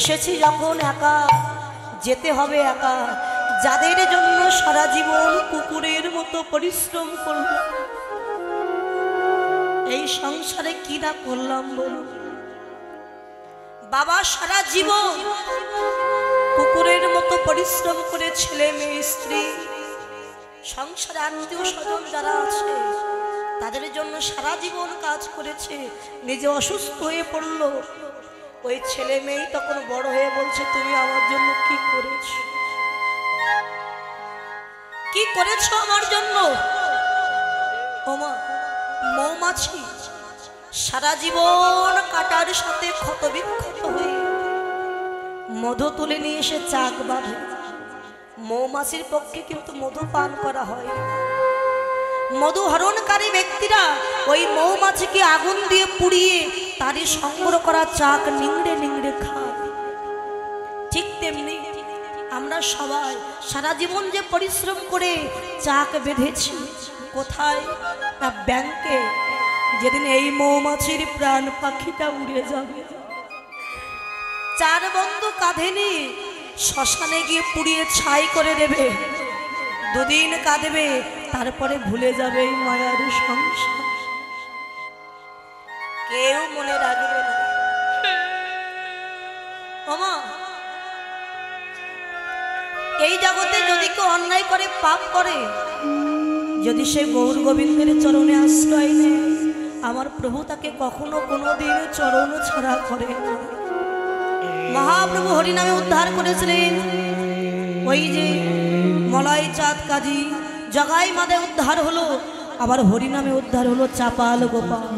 এসেছি যখন একা যেতে হবে একা, যাদের জন্য সারা জীবন কুকুরের মতো পরিশ্রম করব, এই সংসারে কি না করলাম বলুন। বাবা সারা জীবন কুকুরের মতো পরিশ্রম করে ছেলে মেয়ে স্ত্রী সংসারে আত্মীয় স্বজন যারা আছে তাদের জন্য সারা জীবন কাজ করেছে, নিজে অসুস্থ হয়ে পড়লো। ওই ছেলে মেয়ে তখন বড় হয়ে বলছে তুমি আমার জন্য কি করেছো, কি করেছো আমার জন্য। ওমা মৌমাছি সারা জীবন কাটার সাথে ক্ষত বিক্ষত হয়ে মধু তুলে নিয়ে এসে চাক বাঁধে। মৌমাছির পক্ষে কিন্তু মধু পান করা হয়। মধু হরণকারী ব্যক্তিরা ওই মৌমাছিকে আগুন দিয়ে পুড়িয়ে তারই সংগ্রহ করা চাক নিংড়ে নিংড়ে খায়। ঠিক তেমনি আমরা সবাই সারা জীবন যে পরিশ্রম করে চাক বেঁধেছি, কোথায় না ব্যাংকে। যেদিন এই মৌমাছির প্রাণ পাখিটা উড়ে যাবে, চার বন্ধু কাঁধে নিয়ে শ্মশানে গিয়ে পুড়িয়ে ছাই করে দেবে, দুদিন কাঁদবে, তারপরে ভুলে যাবে এই মায়ার সংসার, কেউ মনে রাখবে না। ওমা এই জগতে যদি কেউ অন্যায় করে পাপ করে, যদি সে গৌর গোবিন্দের চরণে আশ্রয় নেয়, আমার প্রভু তাকে কখনো কোনোদিন চরণ ছাড়া করে না। মহাপ্রভু হরিনামে উদ্ধার করেছিলেন ওই যে মলয় চাঁদ কাজী, জগাই মাদে উদ্ধার হলো, আবার হরিনামে উদ্ধার হলো চাপাল গোপাল।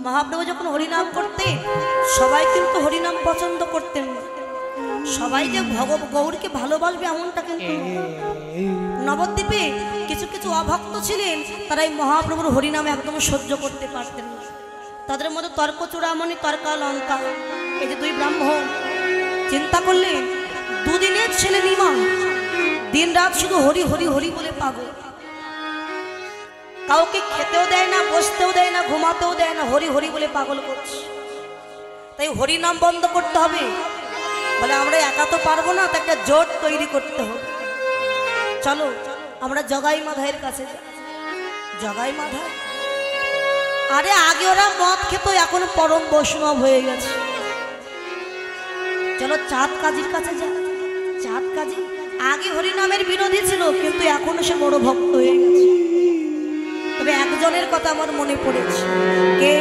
মহাপ্রভু যখন হরিনাম করতেন সবাই কিন্তু হরিনাম পছন্দ করতেন না, সবাই যে গৌরকে ভালোবাসবে এমনটা কিন্তু। নবদ্বীপে কিছু কিছু অভক্ত ছিলেন, তারা এই মহাপ্রভুর হরিনামে একদম সহ্য করতে পারতেন না। তাদের মধ্যে তর্ক চূড়ামণি, তর্কালঙ্কা, এই যে দুই ব্রাহ্মণ চিন্তা করলেন দুদিনের ছেলে নিমা দিন রাত শুধু হরি হরি হরি বলে পাগল, কাউকে খেতেও দেয় না, বসতেও দেয় না, ঘুমাতেও দেয় না, হরি হরি বলে পাগল করছে। তাই হরিনাম বন্ধ করতে হবে। বলে আমরা একা তো পারবো না, তাই একটা জোট তৈরি করতে হবে। চলো আমরা জগাই মাধাইয়ের কাছে যাই। জগাই মাধাই, আরে আগে ওরা মদ খেত, এখন পরম বৈষ্ণব হয়ে গেছে। চলো চাঁদ কাজীর কাছে যাই। চাঁদ কাজী আগে হরিনামের বিরোধী ছিল, কিন্তু এখনো সে বড় ভক্ত হয়ে গেছে। তবে একজনের কথা আমার মনে পড়েছে, কে?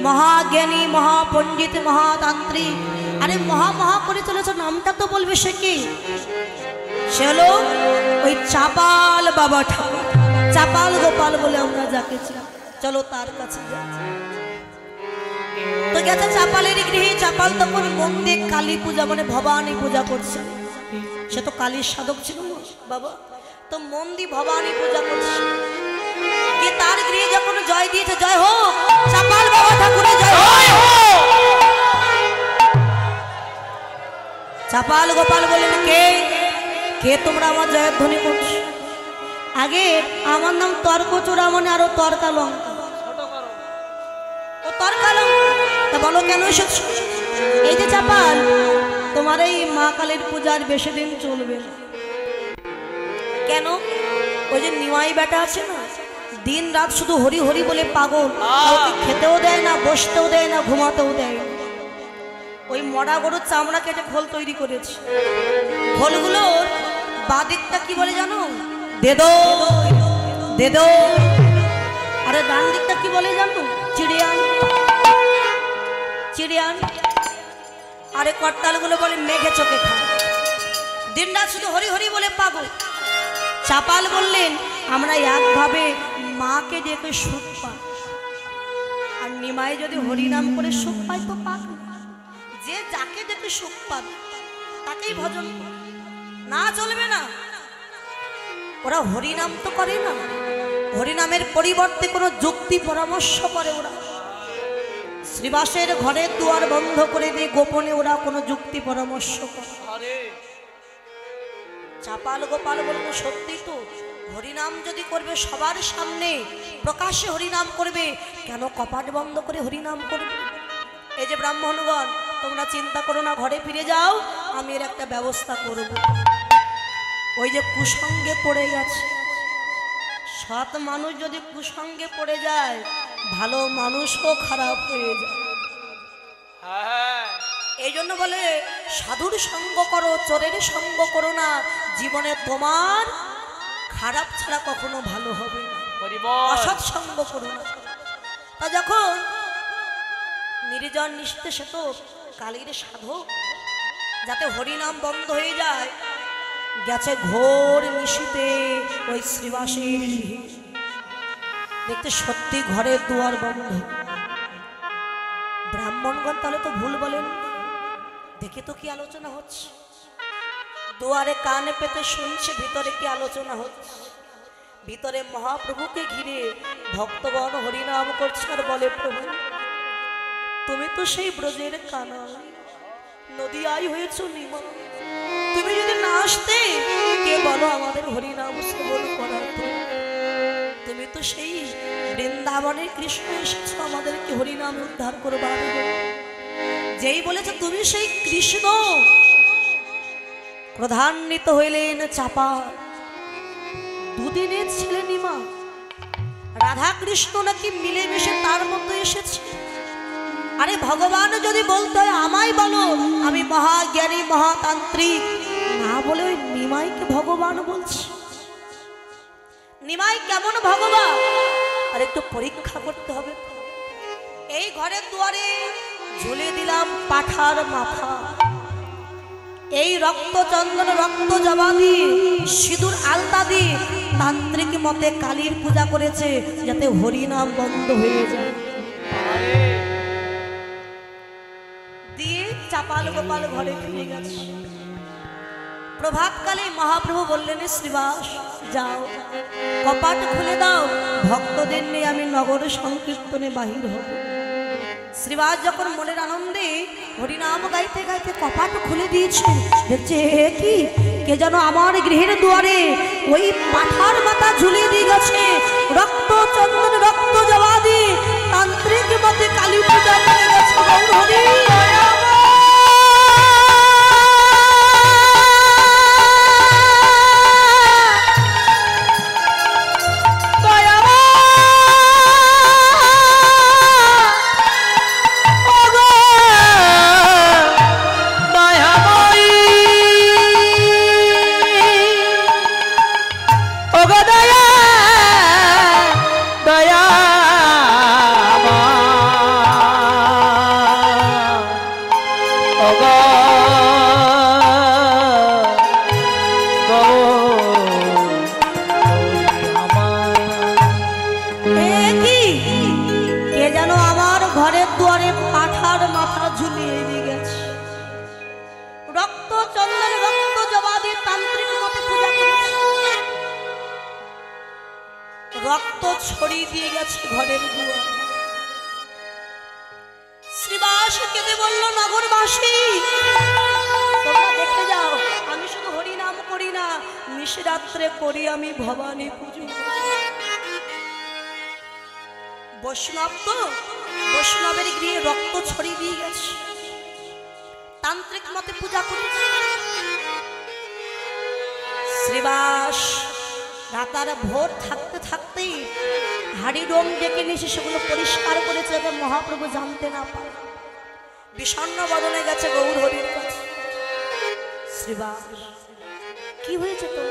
মহাজ্ঞানী, মহাপণ্ডিত, মহাতান্ত্রিক। আরে মহা মহা করে চলেছ, নামটা তো বলবে সে কি? সে হলো ওই চাপাল বাবা ঠাকুর, চাপাল গোপাল বলে আমরা যাকে ছিলাম। চলো তার কাছে যাই। তো গেছে চাপালের গৃহে। চাপাল তখন মন্দির কালী পূজা মানে ভবানী পূজা করছে। সে তো কালীর সাধক ছিল বাবা, তো মন্দির ভবানী পূজা করছে। তার গৃহে যখন জয় দিয়েছে, জয় হোক চাপাল বাবা ঠাকুরের জয় হোক। চাপাল গোপাল বললেন, কে কে তোমরা আমার জয়ের ধ্বনি করছো? আগে আমার নাম তর্ক চূড়ামণি, আরো তর্কালঙ্কা। ও তর্কালঙ্কা, তা বলো কেন এসেছো? এই যে চাপাল, তোমার এই মা কালীর পূজার বেশি দিন চলবে না। কেন? ওই যে নিমাই বেটা আছে না, দিন রাত শুধু হরি হরি বলে পাগল, কাউকে খেতেও দেয় না, বসতেও দেয় না, ঘুমাতেও দেয় না। ওই মরা গরুর চামড়া কেটে খোল তৈরি করেছে। খোলগুলোর বাদিকটা কি বলে জানো? দেদো দেদো। আরে ডান দিকটা কি বলে জানো? চিড়িয়ান চিড়িয়ান। আরে করতালগুলো বলে মেঘে চোখে খায়। দিন রাত শুধু হরি হরি বলে পাগল। চাপাল বললেন, আমরা একভাবে মাকে ডেকে সুখ পাই, আর নিমাই যদি হরিনাম করে সুখ পাই তো পাক না। যে যাকে ডেকে সুখ পাবে তাকেই ভজন না চলবে না। ওরা হরিনাম তো করে না, হরিনামের পরিবর্তে কোনো যুক্তি পরামর্শ করে। ওরা শ্রীবাসের ঘরের দুয়ার বন্ধ করে দিয়ে গোপনে ওরা কোনো যুক্তি পরামর্শ করে। চাপাল গোপাল বলবো সত্যি তো, হরিনাম যদি করবে সবার সামনে প্রকাশ্যে হরিনাম করবে, কেন কপাট বন্ধ করে হরিনাম করবে? এই যে ব্রাহ্মণগণ, তোমরা চিন্তা করো না, ঘরে ফিরে যাও, আমি এর একটা ব্যবস্থা করব। ওই যে কুসঙ্গে পড়ে গেছে, সৎ মানুষ যদি কুসঙ্গে পড়ে যায়, ভালো মানুষও খারাপ হয়ে যায়। এই জন্য বলে সাধুর সঙ্গ করো, চোরের সঙ্গ করো না, জীবনে তোমার খারাপ ছাড়া কখনো ভালো হবে না। অসৎ সঙ্গ করো না। তা যখন নির্জন নিস্তেষে তো কালীর সাধক, যাতে হরিনাম বন্ধ হয়ে যায়, গেছে ঘোর নিশিতে ওই শ্রীবাসীর গৃহে। দেখতে সত্যি ঘরের দুয়ার বন্ধ। ব্রাহ্মণগণ তাহলে তো ভুল বলেন, দেখে তো কি আলোচনা হচ্ছে। দুয়ারে কান পেতে শুনছে ভিতরে কি আলোচনা হচ্ছে। ভিতরে মহাপ্রভুকে ঘিরে ভক্তগণ হরিনাম করছে আর বলে, প্রভু তুমি তো সেই ব্রজের কানা, নদী আই হয়েছ নিমা, তুমি যদি না আসতে কে বলো আমাদের হরিনাম শ্রবণ করাতো। তুমি তো সেই বৃন্দাবনের কৃষ্ণ এসেছো আমাদেরকে হরিনাম উদ্ধার করবার। যেই বলেছে তুমি সেই কৃষ্ণ, ক্রধান্বিত হইলেন চাপা। দুদিনের ছেলে নিমা, রাধা কৃষ্ণ নাকি মিলেমিশে তার মতো এসেছে। আরে ভগবান যদি বলতে হয় আমায় বলো, আমি মহাজ্ঞানী মহাতান্ত্রিক, না বলে ওই নিমাইকে ভগবান বলছে। নিমাই কেমন ভগবান আর একটু পরীক্ষা করতে হবে। এই ঘরের দুয়ারে ঝুলে দিলাম পাঠার মাথা, এই রক্ত চন্দন রক্ত জবা দিয়ে সিঁদুর আলতা দিয়ে তান্ত্রিক মতে কালীর পূজা করেছে, যাতে হরিনাম বন্ধ হয়ে যায়। দিয়ে চাপাল গোপাল ঘরে ফিরে গেছে। প্রভাতকালে মহাপ্রভু বললেন, শ্রীবাস যাও, কপাট খুলে দাও, ভক্তদের নিয়ে আমি নগর সংকীর্তনে বাহির হব। শ্রীবাস যখন মনের আনন্দে হরিনাম গাইতে গাইতে কপাট খুলে দিয়েছে, দেখছে কি কে যেন আমার গৃহের দুয়ারে ওই পাঠার মাথা ঝুলিয়ে দিয়ে গেছে, রক্ত চন্দন রক্ত জবা দিয়ে তান্ত্রিক মতে কালী পূজা করে গেছে। গৌর হরি রক্ত ছড়িয়ে দিয়ে গেছে ঘরের দুয়ার। শ্রীবাস কেঁদে বলল, নগরবাসী তোমরা দেখে যাও, আমি শুধু হরিনাম করি না, নিশিরাত্রে করি আমি ভবানী পুজো। বৈষ্ণব তো, বৈষ্ণবের গৃহে রক্ত ছড়িয়ে দিয়ে গেছে, তান্ত্রিক মতে পূজা করেছে। শ্রীবাস রাতার ভোর থাকতে থাকতেই হাড়ি ডোম ডেকে নিয়েছে, সেগুলো পরিষ্কার করেছে যাতে মহাপ্রভু জানতে না পারে। বিষণ্ণ বদনে গেছে গৌর হরির কাছে। শ্রীবাস কি হয়েছে তো,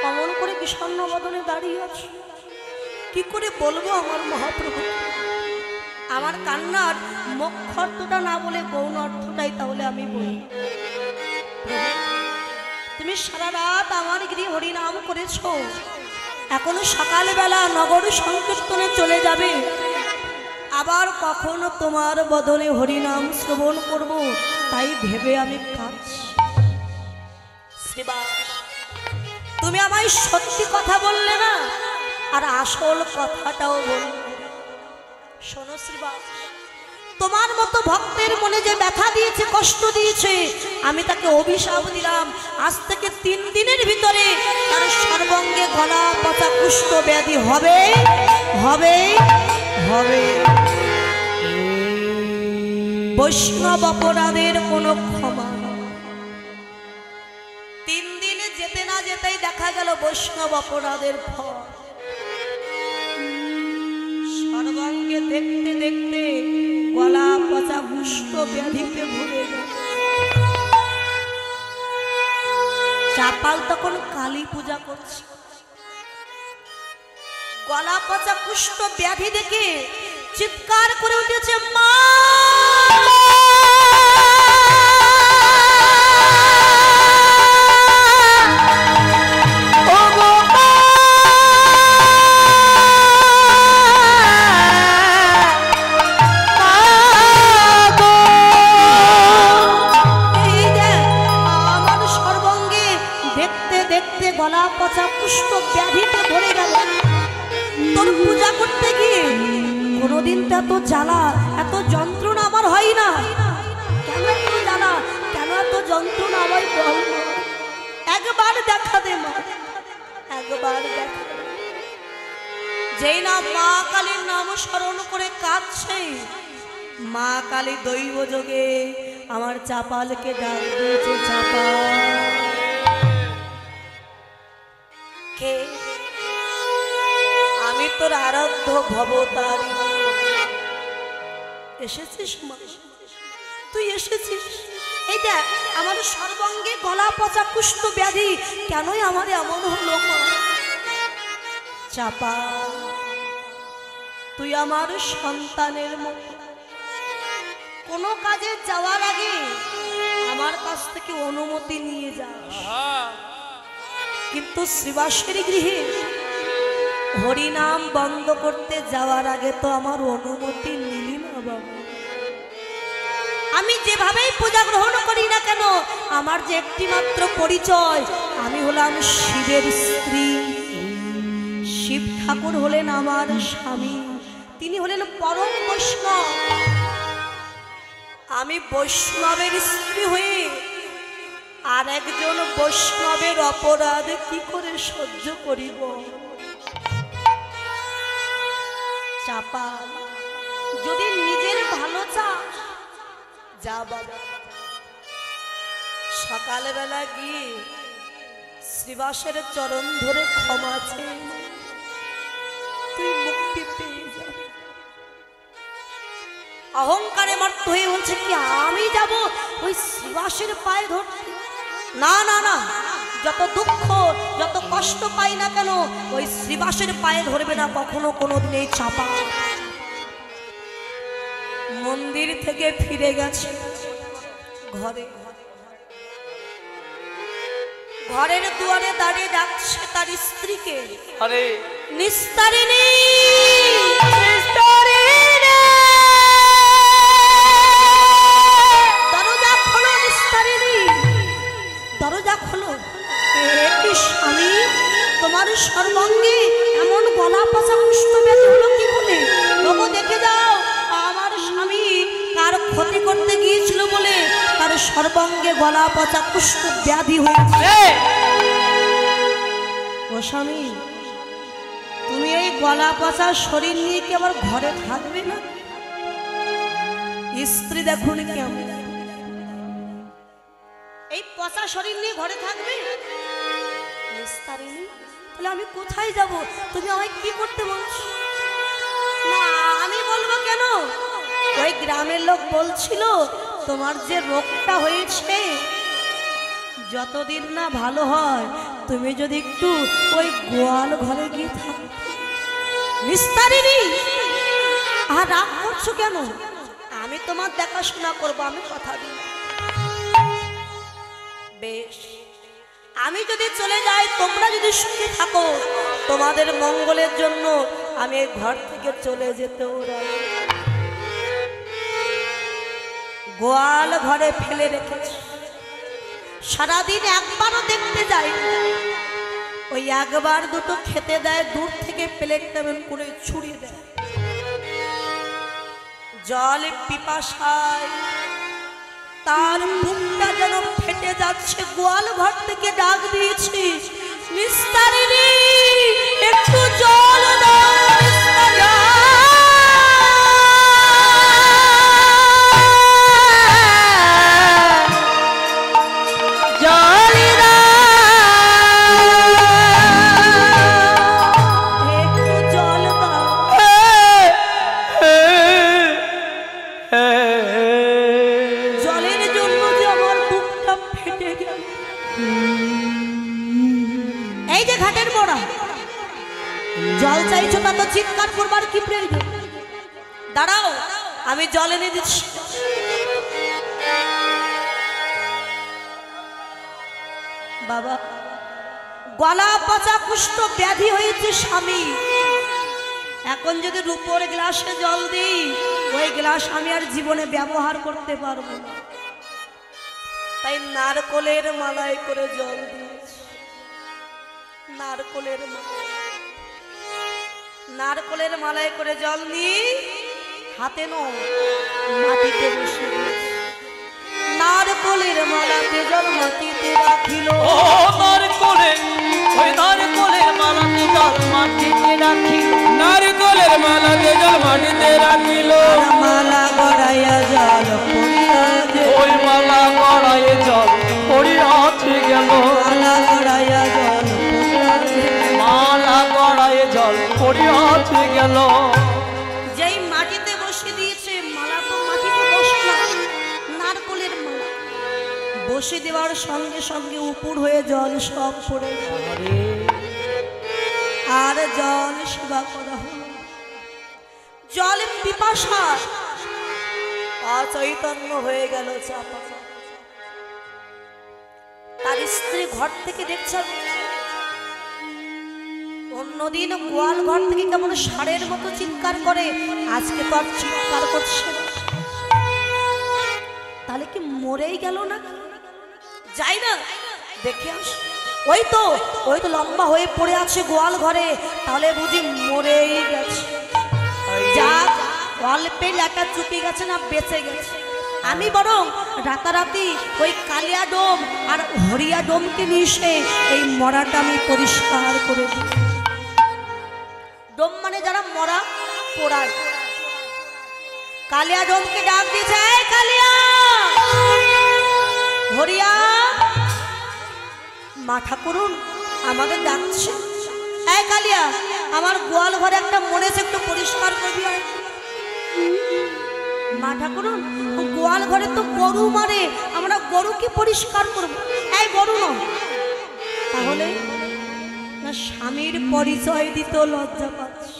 অমন করে বিষণ্ণ বদনে দাঁড়িয়ে আছে? কি করে বলবো আমার মহাপ্রভু? আমার কান্নার মুখ্য অর্থটা না বলে গৌণ অর্থটাই তাহলে আমি বলি। তুমি সারা রাত আমার গৃহে হরিনাম করেছো, এখনো সকালবেলা নগর সংকীর্তনে চলে যাবে, আবার কখনো তোমার বদলে হরিনাম শ্রবণ করব, তাই ভেবে আমি কাঁদছি। শ্রীবাস তুমি আমায় সত্যি কথা বললে না, আর আসল কথাটাও বললে। শোনো শ্রীবাস, তোমার মতো ভক্তের মনে যে ব্যথা দিয়েছে, কষ্ট দিয়েছে, আমি তাকে অভিশাপ দিলাম, আজ থেকে 3 দিনের ভিতরে তার সর্বাঙ্গে গলা পচা কুষ্ঠ ব্যাধি হবে হবে হবে। বৈষ্ণব অপরাধের কোনো ক্ষমা। 3 দিনে যেতে না যেতেই দেখা গেল বৈষ্ণব অপরাধের ফল। সর্বাঙ্গে দেখতে দেখতে গলা পচা কুষ্ঠ ব্যাধিতে ভরে গেল। চাপাল তখন কালী পূজা করছে। গলা পচা কুষ্ঠ ব্যাধি দেখে চিৎকার করে উঠেছে, মা গলা পচা কুষ্ঠ ব্যাধিতে ধরে গেল। তোর পূজা করতে গিয়ে কোনোদিন তো এত জ্বালা এত যন্ত্রণা আমার হয় না। কেন এত জ্বালা, কেন এত যন্ত্রণা আমায় বল, একবার দেখা দে মা, একবার দেখা। যেই না মা কালীর নাম স্মরণ করে কাঁদছে, মা কালী দৈব যোগে আমার চাপালকে ডাক দিয়েছে, চাপাল আমি তোর আরাধ্য ভবতারিণী। এসেছিস মা, তুই এসেছিস। এই দেখ আমার সর্বাঙ্গে গলা পচা কুষ্ঠ ব্যাধি, কেনই আমার এমন হলো মা। চাপা তুই আমার সন্তানের মতো, কোনো কাজে যাওয়ার আগে আমার কাছ থেকে অনুমতি নিয়ে যাস। কিন্তু শ্রীবাসের গৃহে হরিনাম বন্ধ করতে যাওয়ার আগে তো আমার অনুমতি নিলি না বাবা। আমি যেভাবেই পূজা গ্রহণ করি না কেন, আমার যে একটি মাত্র পরিচয়, আমি হলাম শিবের স্ত্রী। শিব ঠাকুর হলেন আমার স্বামী, তিনি হলেন পরম বৈষ্ণব। আমি বৈষ্ণবের স্ত্রী হয়ে আর একজন বৈষ্ণবের অপরাধ কি করে সহ্য করিব। চাপা যদি নিজের ভালো চাস, যা বাবা সকালবেলা গিয়ে শ্রীবাসের চরণ ধরে ক্ষমা চেয়ে তুই মুক্তি পেয়ে যাবি। অহংকারে মর্ত হয়ে বলছে কি আমি যাব ওই শ্রীবাসের পায়ে ধরতে? না না না, যত দুঃখ যত কষ্ট পাই না কেন ওই শ্রীবাসের পায়ে ধরবে না কখনো কোনোদিন। এই চাপা মন্দির থেকে ফিরে গেছে ঘরে, ঘরের দুয়ারে দাঁড়িয়ে ডাকছে তার স্ত্রীকে, আরে নিস্তারিণী দরজা খোলো, নিস্তারিণী দরজা খোলো। কি স্বামী, তোমার সর্বাঙ্গে এমন গলা পচা কুষ্ঠ ব্যাধি হলো কি বলে? লোক দেখে যাও, আমার স্বামী কার ক্ষতি করতে গিয়েছিল বলে তার সর্বাঙ্গে গলা পচা কুষ্ঠ ব্যাধি হয়েছে। ও স্বামী, তুমি এই গলা পচা শরীর নিয়ে কি আমার ঘরে থাকবে না? স্ত্রী দেখুন কেমন, এই পচা শরীর নিয়ে ঘরে থাকবে? তাহলে আমি কোথায় যাব? তুমি আমায় কি করতে বলছো? না আমি বলবো কেন, ওই গ্রামের লোক বলছিল তোমার যে রোগটা হয়েছে যতদিন না ভালো হয় তুমি যদি একটু ওই গোয়াল ঘরে গিয়ে থাকো। নিস্তারিণী আর রাগ করছো কেন? আমি তোমার দেখাশোনা করবো, আমি কথা দিই। বেশ, আমি যদি চলে যাই, তোমরা যদি সুখে থাকো, তোমাদের মঙ্গলের জন্য আমি এই ঘর থেকে চলে যেতেও রাজি। গোয়াল ঘরে ফেলে রেখেছি, সারাদিন একবারও দেখতে যাই, ওই একবার দুটো খেতে দেয়, দূর থেকে প্লেট তেমন করে ছুড়িয়ে দেয়। জল পিপাসায় তার মুখটা যেন ফেটে যাচ্ছে, গোয়াল ঘর থেকে ডাক দিয়েছি, নিস্তারিণী একটু জল দাও। জল চাইছো তা তো চিৎকার করবার কি প্রয়োজন? দাঁড়াও, আমি জল এনে দিচ্ছি। বাবা, গলা পচা কুষ্ঠ ব্যাধি হয়েছে স্বামী, এখন যদি রূপোর গ্লাসে জল দিই ওই গ্লাস আমি আর জীবনে ব্যবহার করতে পারবো না, তাই নারকলের মালায় করে জল দিয়েছি। নারকলের মালায় করে জল নিয়ে হাতে মাটিতে বসে দিয়েছি। নারকলের মালাতে জল মাটিতে রাখিল, নারকলের মালাতে জল মাটিতে রাখিল, নারকলের মালাতে জল মাটিতে রাখিল। মালা গড়াইয়া জল পড়িয়াছে, ওই মালা গড়াইয়া জল পড়িয়াছে গেল, মালা গড়াইয়া জল পড়িয়াছে, মালা গড়াইয়া জল পড়িয়াছে গেল। যেই মাটিতে বসে দিয়েছে, মালা তো মাটিতে বসে না, নারকলের মালা বসে দেওয়ার সঙ্গে সঙ্গে উপর হয়ে জল সব পড়ে গেল। আর জল সেবা করা হলো। জল পিপাসা অচৈতন্য হয়ে গেল চাপা। তার স্ত্রী ঘর থেকে দেখছে, অন্যদিন গোয়াল ঘর থেকে কেমন ষাঁড়ের মতো চিৎকার করে, আজকে তো আর চিৎকার করছে না। তাহলে কি মরেই গেল না? যাই না দেখে আস, ওই তো লম্বা হয়ে পড়ে আছে গোয়াল ঘরে, তাহলে বুঝি মরেই গেছে। যাক, অল্পে লেখা চুকে গেছে না বেঁচে গেছে। আমি বরং রাতারাতি ওই কালিয়া ডোম আর হরিয়া ডোমকে নিয়ে এসে এই মরাটা আমি পরিষ্কার করে দিই। ডোম মানে যারা মরা পোড়ায়। কালিয়া ডোমকে ডাক দিয়েছে, এই কালিয়া, হরিয়া, মাথা করুন আমাদের ডাকছে। এই কালিয়া, আমার গোয়াল ঘরে একটা মরেছে, একটু পরিষ্কার করবি। মাথা করুন, গোয়াল ঘরে তো গরু মারে, আমরা গরুকে পরিষ্কার করবো। এই গরু নয়, তাহলে না স্বামীর পরিচয় দিতে লজ্জা পাচ্ছে।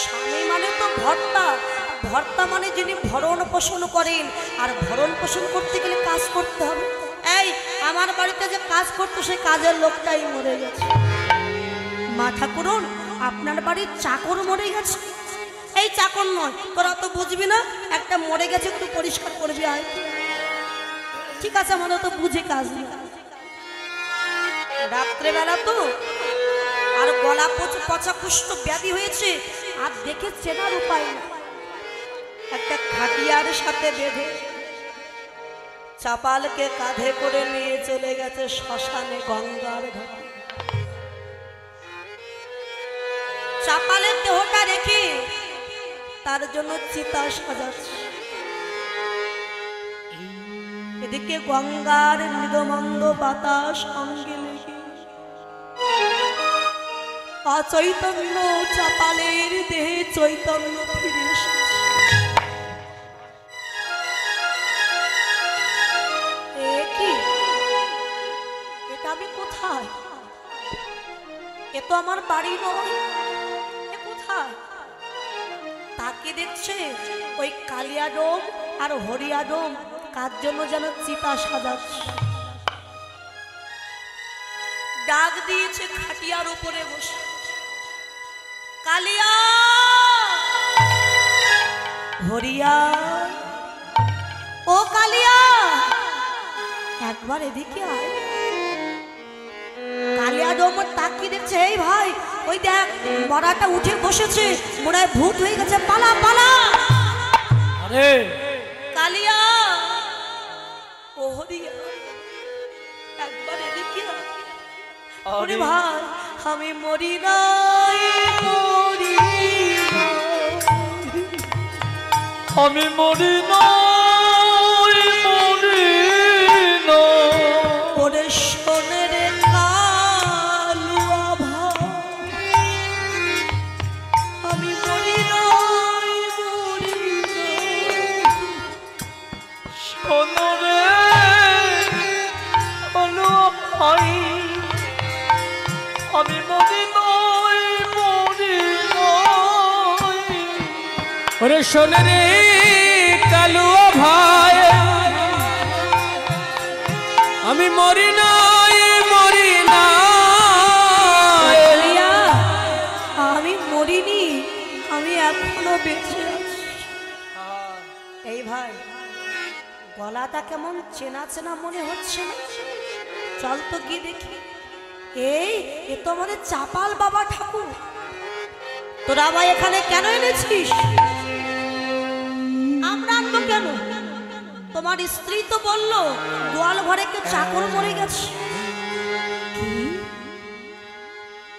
স্বামী মানে তো ভর্তা, ভর্তা মানে যিনি ভরণ পোষণ করেন, আর ভরণ পোষণ করতে গেলে কাজ করতে হবে। এই আমার বাড়িতে যে কাজ করতো সেই কাজের লোকটাই মরে গেছে। মাথা করুন, আপনার বাড়ির চাকর মরে গেছে। এই চাকর নয়, তোরা তো বুঝবি না, একটা মরে গেছে একটু পরিষ্কার করবি। আয়, ঠিক আছে, আমাদের তো বুঝে কাজ নেই। রাত্রেবেলা তো আর গলা পচা কুষ্ঠ ব্যাধি হয়েছে, আর দেখে চেনার উপায় না। একটা খাটিয়ার সাথে বেঁধে চাপালকে কাঁধে করে নিয়ে চলে গেছে শ্মশানে, গঙ্গার ঘাটে। চাপালের দেহটা রেখে তার জন্য চিতা সাজাচ্ছে। এদিকে গঙ্গার মৃদমন্দ বাতাস সঙ্গে লেগে অচৈতন্য চাপালের দেহে চৈতন্য ফিরে এসেছে। এটা আমি কোথায়? এ তো আমার বাড়ি নয়, এ কোথায়? তাকে দেখছে ওই কালিয়া ডোম আর হরিয়া ডোম কার জন্য যেন চিতা সাজাচ্ছে। ডাক দিয়েছে খাটিয়ার উপরে বসে, কালিয়া, হরিয়া, ও কালিয়া, একবার এদিকে আয়। কালিয়া ডোম তাকিয়ে দেখছে, এই ভাই, ওই দেখ মরাটা উঠে বসেছে, মনে হয় ভূত হয়ে গেছে, পালা পালা। আরে কালিয়া, ও হরিয়া, একবার এদিকে আয়। ওরে ভাই, আমি মরি নাই, মরি আমি মরি নাই, মরি না। ওরে সোনের কালুয়া ভাই, আমি মরি নাই, মরি সোনরে হলো ভাই, আমি মরি নাই, ওরে শোনে রে কালুয়া ভাই, আমি মরি নাই, মরি নাই। আমি মরিনি, আমি এখনো বেঁচে আছি। এই ভাই, গলাটা কেমন চেনা চেনা মনে হচ্ছে না? চল তো গিয়ে দেখি। এই এ তো আমাদের চাপাল বাবা ঠাকুর। তোরা ভাই এখানে কেন এনেছিস? আমরা আনবো কেন? তোমার স্ত্রী তো বললো গোয়াল ঘরে কে চাকর মরে গেছে।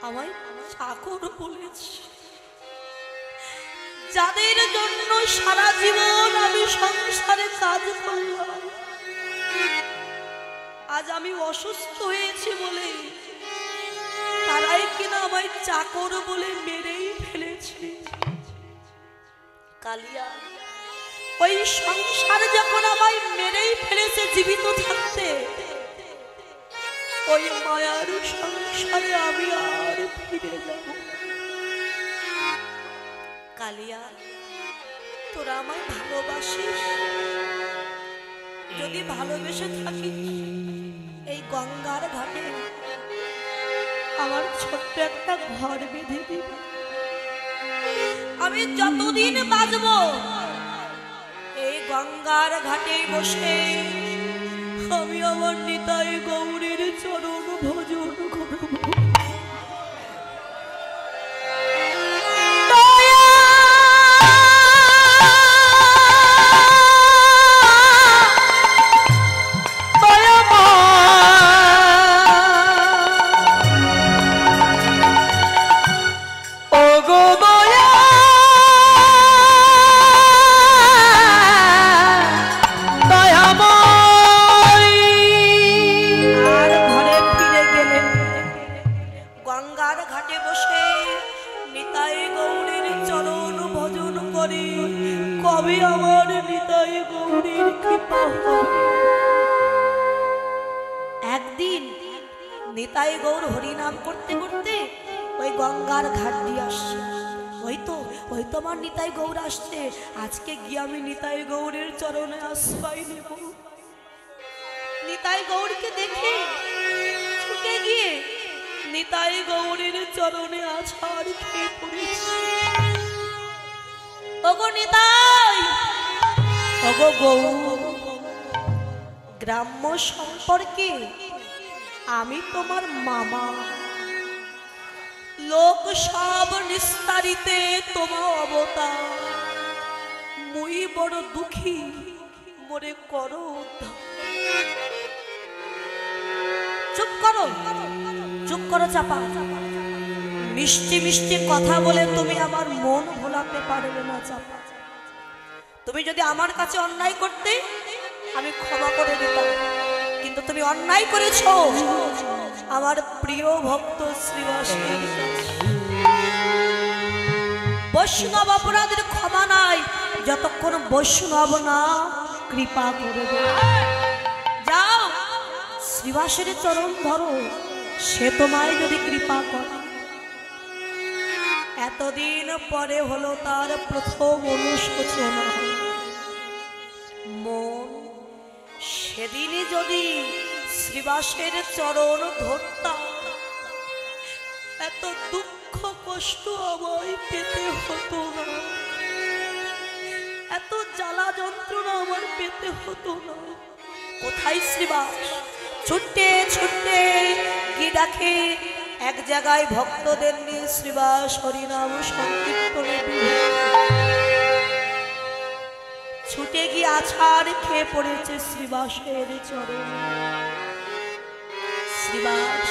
আমায় চাকর বলেছে? যাদের জন্য সারা জীবন আমি সংসারে কাজ করলাম, আজ আমি অসুস্থ হয়েছি বলে তারাই কিনা আমায় চাকর বলে মেরেই ফেলেছে। কালিয়া, ওই সংসার যখন আমায় মেরেই ফেলেছে জীবিত থাকতে, ওই মায়ার সংসারে আমি আর ফিরে যাব। কালিয়া, তোরা আমায় ভালোবাসিস? যদি ভালোবেসে থাকিস, এই গঙ্গার ঘাটে আমার ছোট্ট একটা ঘর বেঁধে দিবি। আমি যতদিন বাঁচবো এই গঙ্গার ঘাটে বসে আমি আমার নিতাই গৌরীর চরণ ভজন করব। একদিন নিতাই গৌর হরিনাম করতে করতে ওই গঙ্গার ঘাট দিয়ে আসছে। ওই তো আমার নিতাই গৌর আসছে। আজকে গিয়ে আমি নিতাই গৌরের চরণে আশ্রয় নেব। নিতাই গৌরকে দেখে ছুটে গিয়ে নিতাই গৌরের চরণে আছাড় খেয়ে পড়েছি। ওগো নিতাই, ওগো গৌর, গ্রাম্য সম্পর্কে আমি তোমার মামা। লোক সব নিস্তারিতে তোমার অবতার। মুই বড় দুঃখী, মরে করো। চুপ করো, চুপ করো চাপা। মিষ্টি মিষ্টি কথা বলে তুমি আমার মন ভোলাতে পারবে না চাপা। তুমি যদি আমার কাছে অন্যায় করতে আমি ক্ষমা করে দিতাম, কিন্তু তুমি অন্যায় করেছো আমার প্রিয় ভক্ত শ্রীবাসের কাছে। বৈষ্ণব অপরাধের ক্ষমা নাই যতক্ষণ বৈষ্ণব না কৃপা করবে। যাও শ্রীবাসের চরণ ধরো, সে তোমায় যদি কৃপা করে। এতদিন পরে হলো তার প্রথম অনুশোচনা। মন সেদিনই যদি শ্রীবাসের চরণ ধরতাম, এত দুঃখ কষ্ট আমায় পেতে হতো না, এত জ্বালা যন্ত্রণা আমার পেতে হতো না। কোথায় শ্রীবাস? ছুটতে ছুটতে গিয়ে ডাকে এক জায়গায় ভক্তদের নিয়ে শ্রীবাস হরিনাম সংকীর্তনে ছুটে গিয়ে আছাড় খেয়ে পড়েছে শ্রীবাসের চরণ। শ্রীবাস,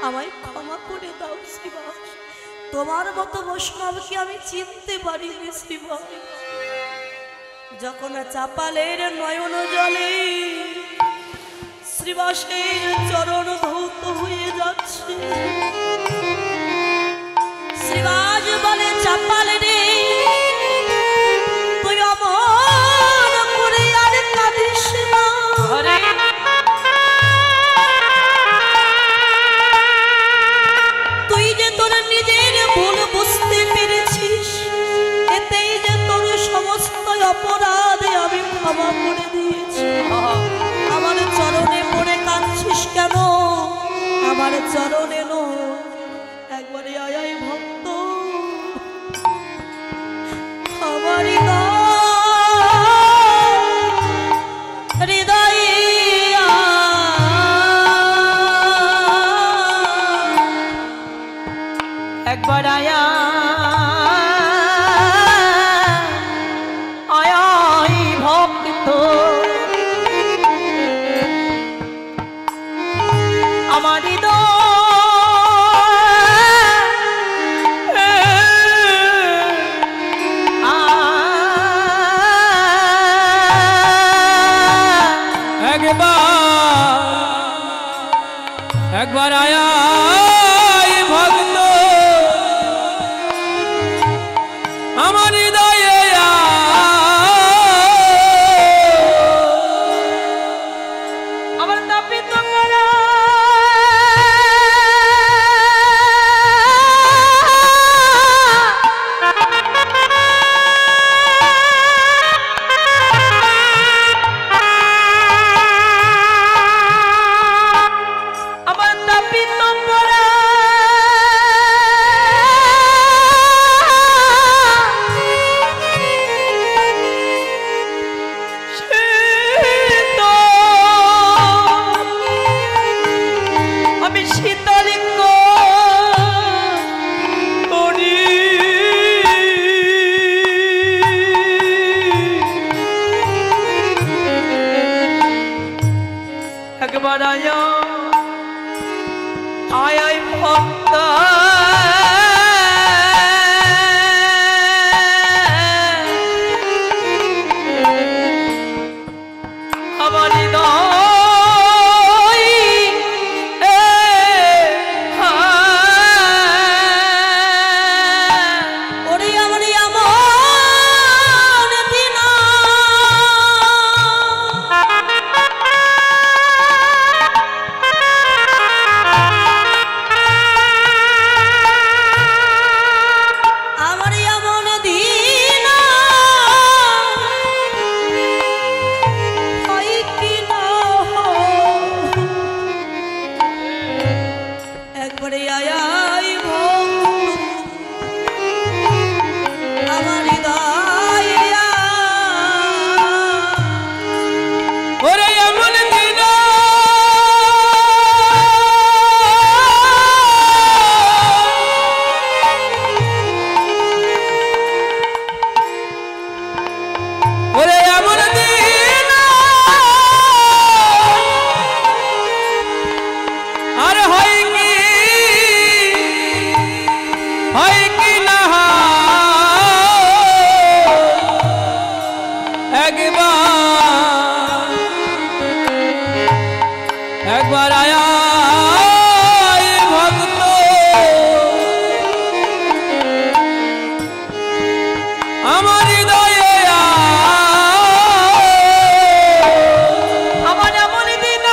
আমায় ক্ষমা করে দাও শ্রীবাস, তোমার মতো বৈষ্ণবকে আমি চিনতে পারিনি শ্রীবাস। যখন চাপালের নয়ন জলে শ্রীবাসের চরণ ধৌত হয়ে যাচ্ছে, শ্রীবাস বলে চাপাল রে, তুই অমর করে আর কাঁদিস না। তুই যে তোর নিজের ভুল বুঝতে পেরেছিস, এতেই যে আমার চরণে নো একবারে আয়াই ভক্ত আমার হৃদয়ে একবার আয়া আয়াই ভক্ত আমার একবার আয়া ভক্ত আমার হৃদয়ে আমার তাপিত করা একবার আয়া আয়াই ভক্ত আমার হৃদয় ওরে আমার এমন দিন একবার আয়া ভক্ত আমার হৃদয়ে আমার এমন দিন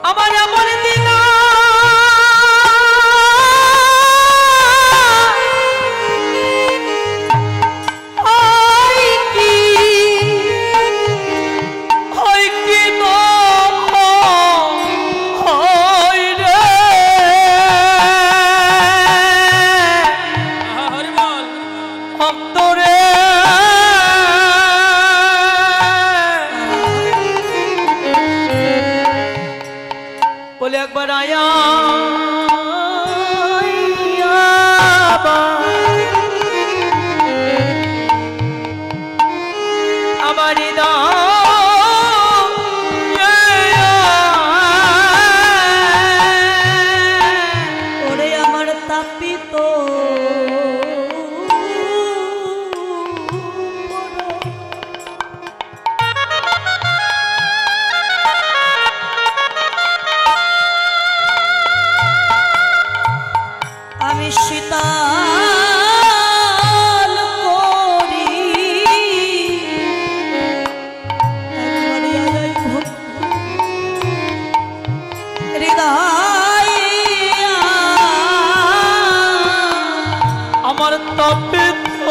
আমার এমন দিন বলে একবার আয়া আমার ওরে আমার তাপিত তপিত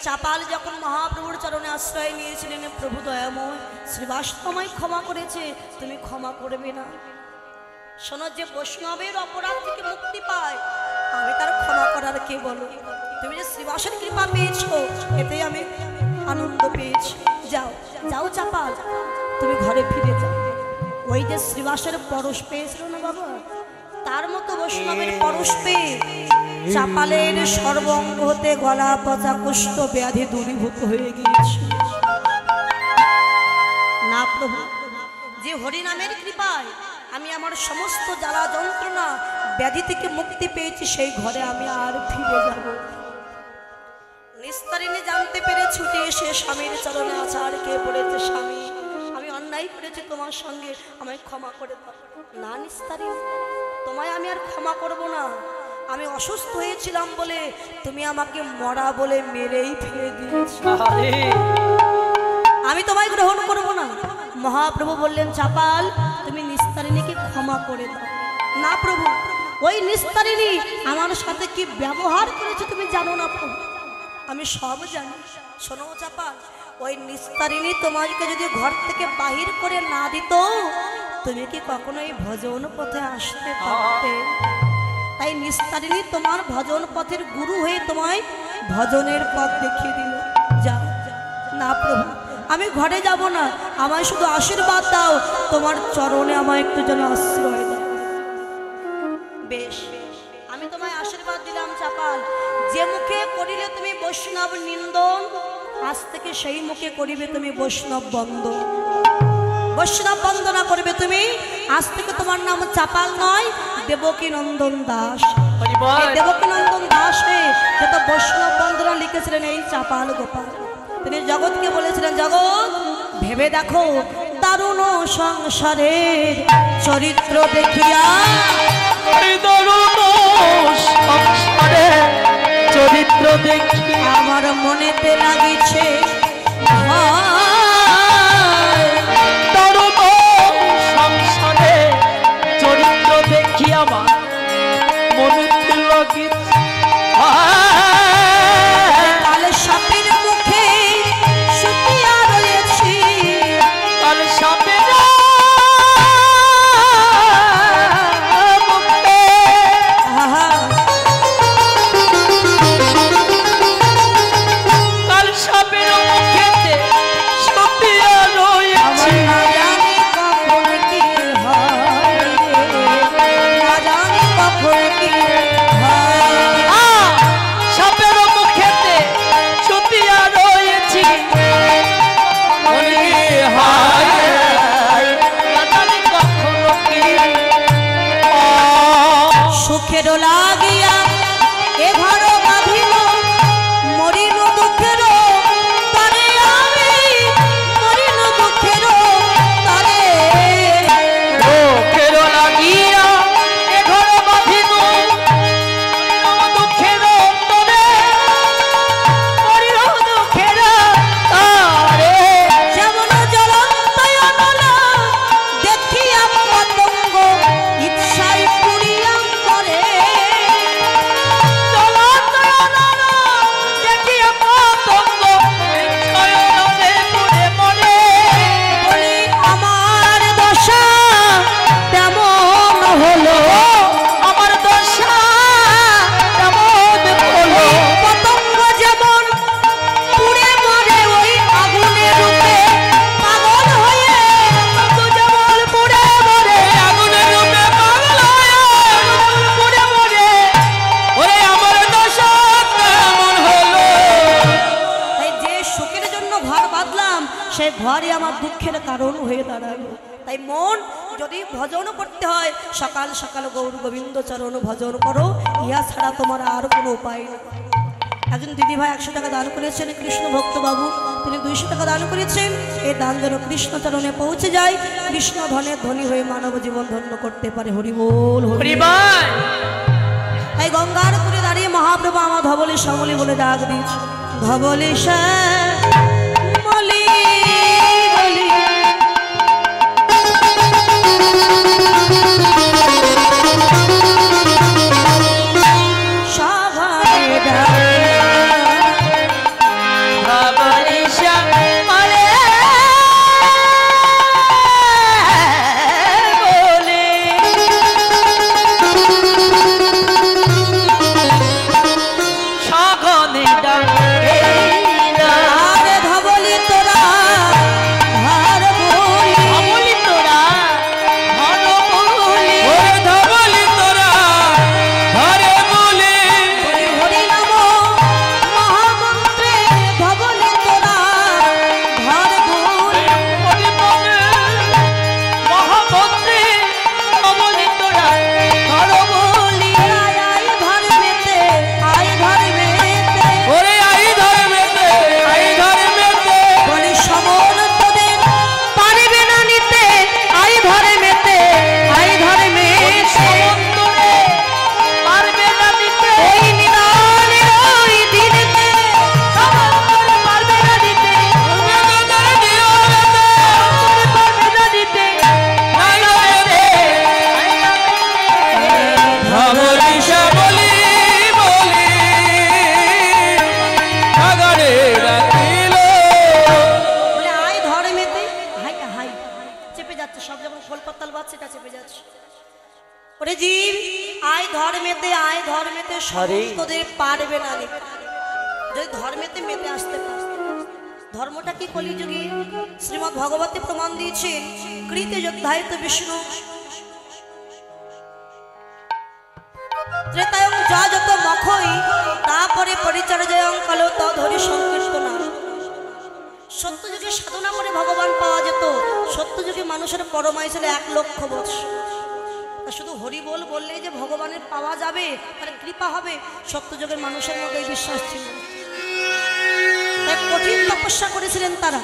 চাপাল যখন মহাপ্রভুর চরণে আশ্রয় নিয়েছিলেন, প্রভু দয়াময় শ্রীবাস তোমায় ক্ষমা করেছে, তুমি ক্ষমা করবে না? শোনো, যে বৈষ্ণবের অপরাধ থেকে মুক্তি পায় আমি তার ক্ষমা করার কে বলো? তুমি যে শ্রীবাসের কৃপা পেয়েছো এতেই আমি আনন্দ পেয়েছি। যাও যাও চাপাল, তুমি ঘরে ফিরে যাও। ওই যে শ্রীবাসের পরশ পেয়েছিল না বাবা, তার মতো বৈষ্ণবের পরশ পেয়ে চাপালের সর্বঙ্গ হতে গলা পচা কুষ্ঠ ব্যাধি দূরীভূত হয়ে গিয়েছে। না প্রভু, যে হরিনামের কৃপায় আমি আমার সমস্ত জ্বালা যন্ত্রণা ব্যাধি থেকে মুক্তি পেয়েছি, সেই ঘরে আমি আর ফিরে যাব। নিস্তারিণী জানতে পেরে ছুটে এসে স্বামীর চরণে আছাড় খেয়ে পড়েছে, স্বামী আমি অন্যায় করেছি, তোমার সঙ্গে আমায় ক্ষমা করে দাও। না নিস্তারিণী, তোমায় আমি আর ক্ষমা করব না। আমি অসুস্থ হয়েছিলাম বলে তুমি আমাকে মরা বলে মেরেই ফেলে দিয়েছ, আমি তোমায় গ্রহণ করব না। মহাপ্রভু বললেন, চাপাল তুমি নিস্তারিণীকে ক্ষমা করে দাও। না প্রভু, ওই নিস্তারিণী আমার সাথে কি ব্যবহার করেছে তুমি জানো না প্রভু? আমি সব জানি। শোনো চাপাল, ওই নিস্তারিণী তোমাকে যদি ঘর থেকে বাহির করে না দিত, তুমি কি কখনো এই ভজন পথে আসতে পারতে? তাই নিস্তারিণী তোমার ভজন পথের গুরু হয়ে তোমায় ভজনের পথ দেখিয়ে দিল। যাও। না প্রভু, আমি ঘরে যাব না, আমায় শুধু আশীর্বাদ দাও, তোমার চরণে আমায় একটু যেন আশ্রয় দাও। বেশ, আমি তোমায় আশীর্বাদ দিলাম চাপাল। যে মুখে করিলে তুমি বৈষ্ণব নিন্দন, আজ থেকে সেই মুখে করিবে তুমি বৈষ্ণব বন্দন। বৈষ্ণব বন্দনা করবে তুমি। আজ থেকে তোমার নাম চাপাল নয়, দেবকী নন্দন দাস। দেবকী নন্দন দাস হয়ে যত বৈষ্ণব বন্দনা লিখেছিলেন এই চাপাল গোপাল। তিনি জগৎকে বলেছিলেন, জগৎ ভেবে দেখো দারুণ সংসারের চরিত্র দেখিয়া, চরিত্র দেখি আমার মনেতে লাগিছে সংসারে চরিত্র দেখি আমার মনেতে লাগিছে। কালে সাপের মুখে শুকিয়া রয়েছি, কালে সাপের সুখের লাগিয়া এ ঘর বাঁধিল ঘরই আমার দুঃখের কারণ হয়ে দাঁড়ালো। তাই মন যদি ভজন করতে হয় সকাল সকাল গৌর গোবিন্দ চরণ ভজন করো, ইহা ছাড়া তোমার আর কোনো উপায় নেই। একজন দিদি ভাই 100 টাকা দান করেছেন, কৃষ্ণ ভক্ত বাবু, তিনি 200 টাকা দান করেছেন। এই দান যেন কৃষ্ণ চরণে পৌঁছে যায়, কৃষ্ণ ধনের ধনী হয়ে মানব জীবন ধন্য করতে পারে। হরি বল হরি বল। তাই গঙ্গার করে দাঁড়িয়ে মহাপ্রভু আমার ধবলে শ্যামলি বলে ডাক দিয়েছে, ধবলে শ্যামলি বলি সভায় ডাক পারবে না। যদি ধর্মেতে মেতে আসতে পারে, ধর্মটা কি কলিযুগে শ্রীমদ্ ভগবতী প্রমাণ দিয়েছেন, কৃতে যোদ্ধায় তো বিষ্ণু ত্রেতায়ং যা যত মখই তারপরে পরিচর্যায়ং কালো তধরি সংকীর্তনা। সত্যযুগে সাধনা করে ভগবান পাওয়া যেত। সত্যযুগে মানুষের পরমায়ু ছিল 1 লক্ষ বৎসর। শুধু হরি বল বললেই যে ভগবানের পাওয়া যাবে, তার কৃপা হবে, সত্যযুগের মানুষের মধ্যে বিশ্বাস ছিল। কঠিন তপস্যা করেছিলেন তারা।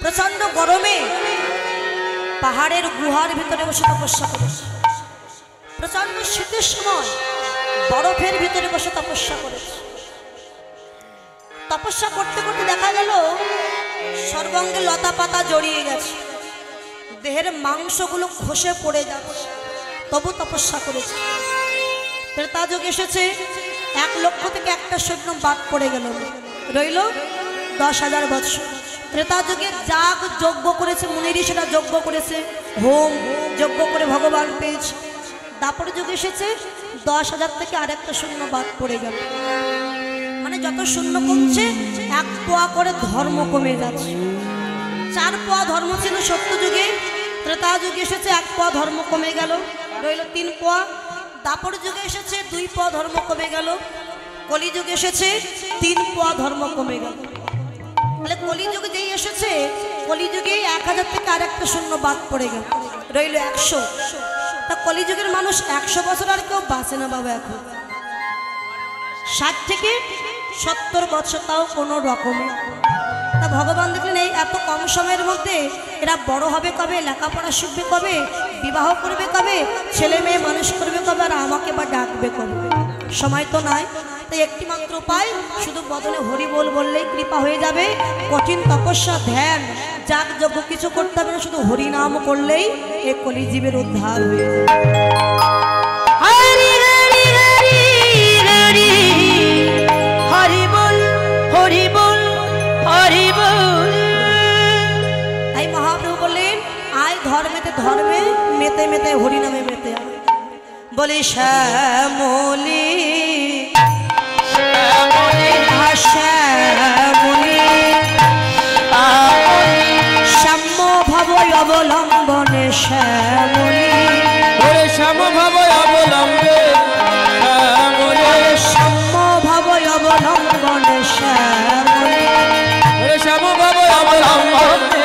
প্রচন্ড গরমে পাহাড়ের গুহার ভিতরে বসে তপস্যা করেছে। প্রচন্ড শীতের সময় বরফের ভিতরে বসে তপস্যা করেছে। তপস্যা করতে করতে দেখা গেল সর্বাঙ্গে লতা পাতা জড়িয়ে গেছে, দেহের মাংসগুলো খসে পড়ে যাচ্ছে, তবু তপস্যা করেছে। ত্রেতা যুগ এসেছে, 1 লক্ষ থেকে একটা সৈন্য বাদ পড়ে গেল, রইল 10,000 বৎসর। ত্রেতা যুগে যাগ যজ্ঞ করেছে মুনিরি, সেটা যজ্ঞ করেছে, হোম যজ্ঞ করে ভগবান পেয়েছে। দাপর যুগ এসেছে, 10,000 থেকে আরেকটা শূন্য বাদ পড়ে গেল। মানে যত শূন্য কমছে 1 পোয়া করে ধর্ম কমে যাচ্ছে। 4 পোয়া ধর্ম ছিল সত্য যুগে, ত্রেতা যুগে এসেছে 1 পোয়া ধর্ম কমে গেল, রইল 3 পোয়া। দাপর যুগে এসেছে 2 পোয়া ধর্ম কমে গেল। কলিযুগে এসেছে 3 পোয়া ধর্ম কমে গেল। তাহলে কলিযুগে যেই এসেছে, কলিযুগে 1000 থেকে আরেকটা শূন্য বাদ পড়ে গেল, রইল 100। তা কলিযুগের মানুষ 100 বছর আর কেউ বাঁচে না বাবা। এখন 60 থেকে 70 বছর, তাও কোনো রকমে। তা ভগবান দেখলেন এই এত কম সময়ের মধ্যে এরা বড় হবে কবে, লেখাপড়া শিখবে কবে, বিবাহ করবে কবে, ছেলে মেয়ে মানুষ করবে কবে, আর আমাকে বা ডাকবে কবে, সময় তো নাই। তাই একটি মাত্র উপায়, শুধু বদলে হরি বল বললেই কৃপা হয়ে যাবে। কঠিন তপস্যা, ধ্যান, যাগ যজ্ঞ কিছু করতে হবে না, শুধু হরি নাম করলেই এ কলিজীবের উদ্ধার হয়ে যাবে। হরি বল হরি বল হরি বল। তাই মহাপ্রভু বললেন, আয় ধর্মেতে ধর্মে মেতে মেতে হরি নামে মেতে আয়। বলি শ্যামলি শ্যামলি শ্যাম ভব অবলম্বনে শ্যামলি, শ্যাম ভাব অবলম্বে শ্যাম ভব অবলম্বনে শ্যামলি, শ্যাম ভাব অবলম্বনে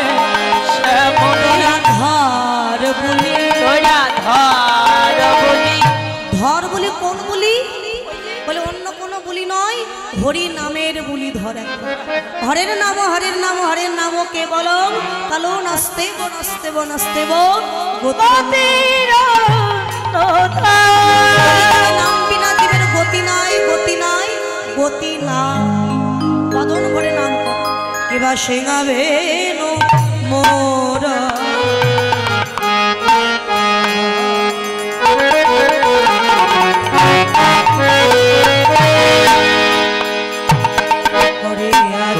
হরি নামের বুলি ধরে হরের নাম হরের নাম হরের নাম কে বলো কালো নাচতে বো নাচতে বো নাচতে বো নাম বিনা জীবের গতি নাই গতি নাই গতি না বদন ভরে নাম কেবা সিংহাবে মোরা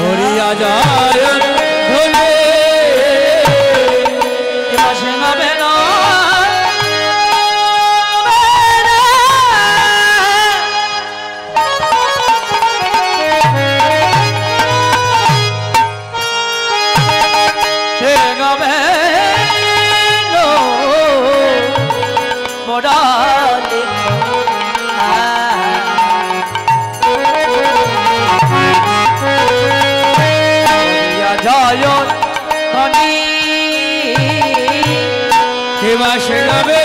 হরিয়া যায় ধনে এবার সিংহাবে না সিংহাবে মোড়ালি জয় ধনী কেবা সিংহাবে